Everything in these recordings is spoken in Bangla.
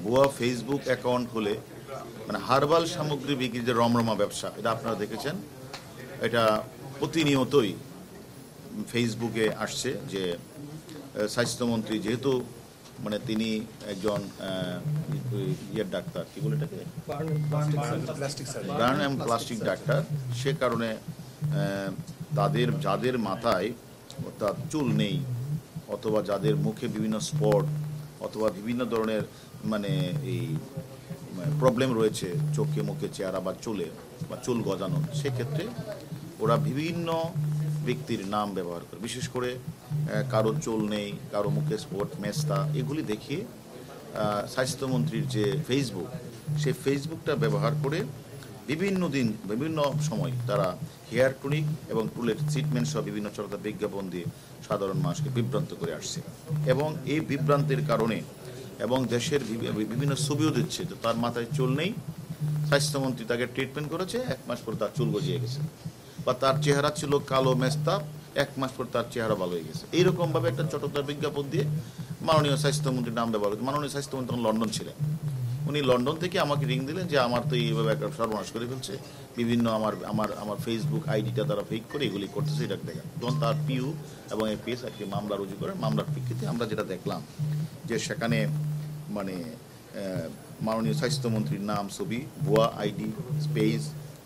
ভুয়া ফেসবুক অ্যাকাউন্ট খুলে মানে হার্বাল সামগ্রী বিক্রির যে রমরমা ব্যবসা, এটা আপনারা দেখেছেন। এটা প্রতিনিয়তই ফেসবুকে আসছে যে স্বাস্থ্যমন্ত্রী যেহেতু মানে তিনি একজন ইয়ের ডাক্তার, কি বলে এটাকে, বার্ন অ্যান্ড প্লাস্টিক ডাক্তার, সে কারণে যাদের মাথায় অর্থাৎ চুল নেই, অথবা যাদের মুখে বিভিন্ন স্পট অথবা বিভিন্ন ধরনের মানে এই প্রবলেম রয়েছে চোখে মুখে চেহারা বা চুলে বা চুল গজানো, সেক্ষেত্রে ওরা বিভিন্ন ব্যক্তির নাম ব্যবহার করে, বিশেষ করে কারো চুল নেই, কারো মুখে স্পট, মেস্তা, এগুলি দেখিয়ে স্বাস্থ্যমন্ত্রীর যে ফেসবুক, সেই ফেসবুকটা ব্যবহার করে বিভিন্ন সময় তারা হেয়ার টনিক এবং চুলের ট্রিটমেন্ট সহ বিভিন্ন চলতা বিজ্ঞাপন দিয়ে সাধারণ মানুষকে বিভ্রান্ত করে আসছে। এবং এই বিভ্রান্তের কারণে এবং দেশের বিভিন্ন ছবিও দিচ্ছে যে তার মাথায় চুল নেই, স্বাস্থ্যমন্ত্রী তাকে ট্রিটমেন্ট করেছে, 1 মাস পরে তার চুল গজিয়ে গেছে, বা তার চেহারা ছিল কালো মেস্তা, 1 মাস পর তার চেহারা ভালো হয়ে গেছে। এইরকমভাবে একটা চটকদার বিজ্ঞাপন দিয়ে মাননীয় স্বাস্থ্যমন্ত্রীর নাম ব্যবহার করছে। মাননীয় স্বাস্থ্যমন্ত্রী তখন লন্ডন ছিলেন, উনি লন্ডন থেকে আমাকে রিং দিলেন যে আমার তো এইভাবে একটা সর্বনাশ করে ফেলছে, বিভিন্ন আমার ফেসবুক আইডিটা তারা ফেক করে এগুলি করতেছে, এটা দেখেন। তখন তার পিউ এবং এপিএস একটি মামলা রুজু করে। মামলার প্রেক্ষিতে আমরা যেটা দেখলাম যে সেখানে মানে মাননীয় স্বাস্থ্যমন্ত্রীর নাম, ছবি, ভুয়া আইডি, স্পেস,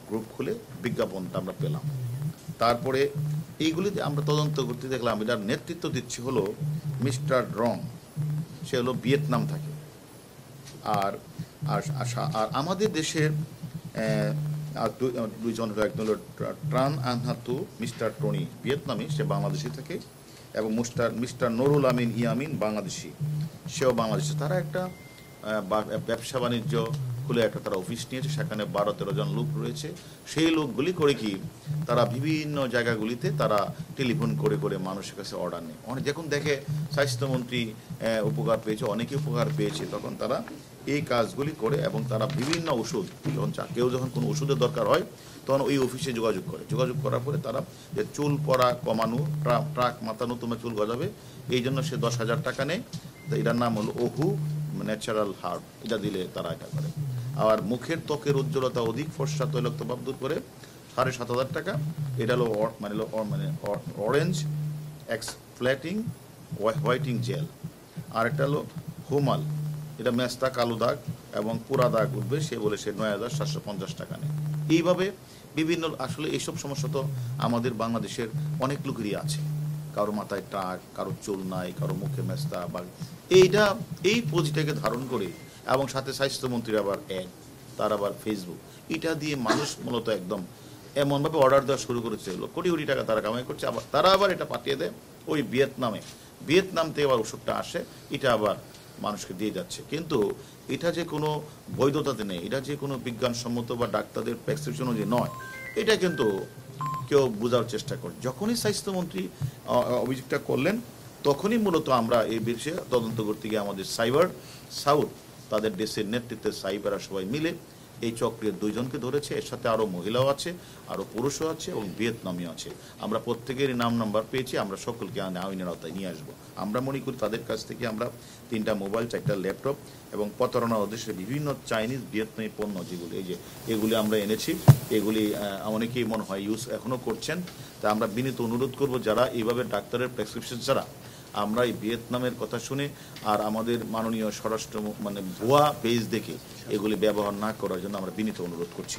গ্রুপ খুলে বিজ্ঞাপনটা আমরা পেলাম। তারপরে এইগুলিতে আমরা তদন্ত করতে দেখলাম এটার নেতৃত্ব দিচ্ছে হলো মিস্টার রং, সে হলো ভিয়েতনাম থাকে। আর আমাদের দেশের দুইজন, একজন হলো ট্রান আনহাতু, মিস্টার টনি ভিয়েতনামি, সে বাংলাদেশি থাকে, এবং মিস্টার নুরুল আমিন ইয়ামিন বাংলাদেশি, সেও বাংলাদেশি। তারা একটা ব্যবসা বাণিজ্য খুলে একটা তারা অফিস নিয়েছে, সেখানে 12-13 জন লোক রয়েছে। সেই লোকগুলি করে কি তারা বিভিন্ন জায়গাগুলিতে তারা টেলিফোন করে করে মানুষের কাছে অর্ডার নেয়। যখন দেখে স্বাস্থ্যমন্ত্রী উপকার পেয়েছে, অনেকে উপকার পেয়েছে, তখন তারা এই কাজগুলি করে এবং তারা বিভিন্ন ওষুধ, কেউ যখন কোনো ওষুধের দরকার হয় তখন ওই অফিসে যোগাযোগ করার পরে তারা যে চুল পড়া কমানো, ট্রাক মাথানো, তোমার চুল গজাবে, এই জন্য সে 10,000 টাকা নেয়। এটার নাম হলো ওহু ন্যাচারাল হার্ব, এটা দিলে তারা এটা করে। আর মুখের ত্বকের উজ্জ্বলতা অধিক, ফর্সা তৈলাক্তভাব দূর করে, 7,500 টাকা। এটা হলো অরেঞ্জ এক্সফ্ল্যাটিং হোয়াইটিং জেল। আর একটা হলো হুমাল, এটা মেস্তা, কালো দাগ এবং পুরা দাগ উঠবে, সে বলে সে 9,750 টাকা নেয়। এইভাবে বিভিন্ন, আসলে এইসব সমস্যা তো আমাদের বাংলাদেশের অনেক লোকেরই আছে, কারো মাথায় টাক, কারো চুল নাই, কারো মুখে মেস্তা, বা এই পুঁজিটাকে ধারণ করে, এবং সাথে স্বাস্থ্যমন্ত্রীর আবার তার আবার ফেসবুক, এটা দিয়ে মানুষ মূলত একদম এমনভাবে অর্ডার দেওয়া শুরু করেছে, কোটি কোটি টাকা তারা কামাই করছে। তারা আবার এটা পাঠিয়ে দেয় ওই ভিয়েতনাম থেকে আবার ওষুধটা আসে, এটা আবার মানুষকে দিয়ে যাচ্ছে। কিন্তু এটা যে কোনো বৈধতাতে নেই, এটা যে কোনো বিজ্ঞানসম্মত বা ডাক্তারদের প্রেসক্রিপশন অনুযায়ী নয়, এটা কিন্তু কেউ বোঝার চেষ্টা করে। যখনই স্বাস্থ্যমন্ত্রী অভিযোগটা করলেন, তখনই মূলত আমরা এই বিষয়ে তদন্ত করতে গিয়ে আমাদের সাইবার সাউথ, তাদের দেশের নেতৃত্বে সাইবাররা সবাই মিলে এই চক্রের 2 জনকে ধরেছে। এর সাথে আরও মহিলাও আছে, আরও পুরুষও আছে এবং ভিয়েতনামিও আছে। আমরা প্রত্যেকেরই নাম্বার পেয়েছি, আমরা সকলকে আইনের আওতায় নিয়ে আসবো। আমরা মনে করি তাদের কাছ থেকে আমরা 3টা মোবাইল, 4টা ল্যাপটপ এবং প্রতারণার উদ্দেশ্যে বিভিন্ন চাইনিজ, ভিয়েতনামি পণ্য যেগুলি, এগুলি আমরা এনেছি। এগুলি অনেকেই মনে হয় ইউজ এখনও করছেন। তা আমরা বিনীত অনুরোধ করব, যারা এইভাবে ডাক্তারের প্রেসক্রিপশন ছাড়া আমরা এই ভিয়েতনামের কথা শুনে আর আমাদের মাননীয় স্বরাষ্ট্র ভুয়া পেজ দেখে এগুলি ব্যবহার না করার জন্য আমরা বিনীত অনুরোধ করছি।